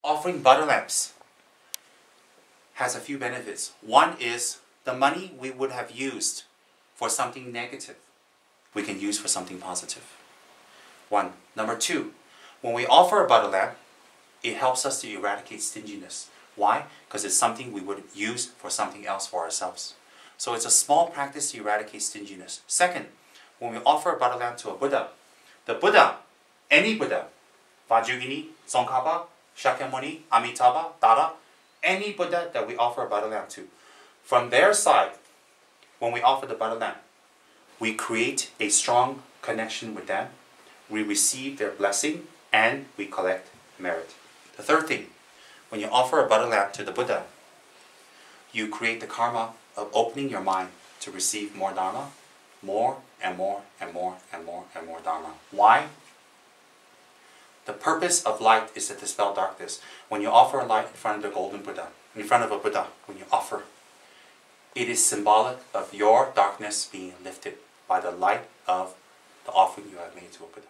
Offering butter lamps has a few benefits. One is the money we would have used for something negative, we can use for something positive. One. Number two, when we offer a butter lamp, it helps us to eradicate stinginess. Why? Because it's something we would use for something else for ourselves. So it's a small practice to eradicate stinginess. Second, when we offer a butter lamp to a Buddha, the Buddha, any Buddha, Vajrayana, Tsongkhapa, Shakyamuni, Amitabha, Dada, any Buddha that we offer a butter lamp to, from their side, when we offer the butter lamp, we create a strong connection with them, we receive their blessing, and we collect merit. The third thing, when you offer a butter lamp to the Buddha, you create the karma of opening your mind to receive more Dharma, more and more and more and more and more Dharma. Why? The purpose of light is to dispel darkness. When you offer a light in front of the golden Buddha, in front of a Buddha, when you offer, it is symbolic of your darkness being lifted by the light of the offering you have made to a Buddha.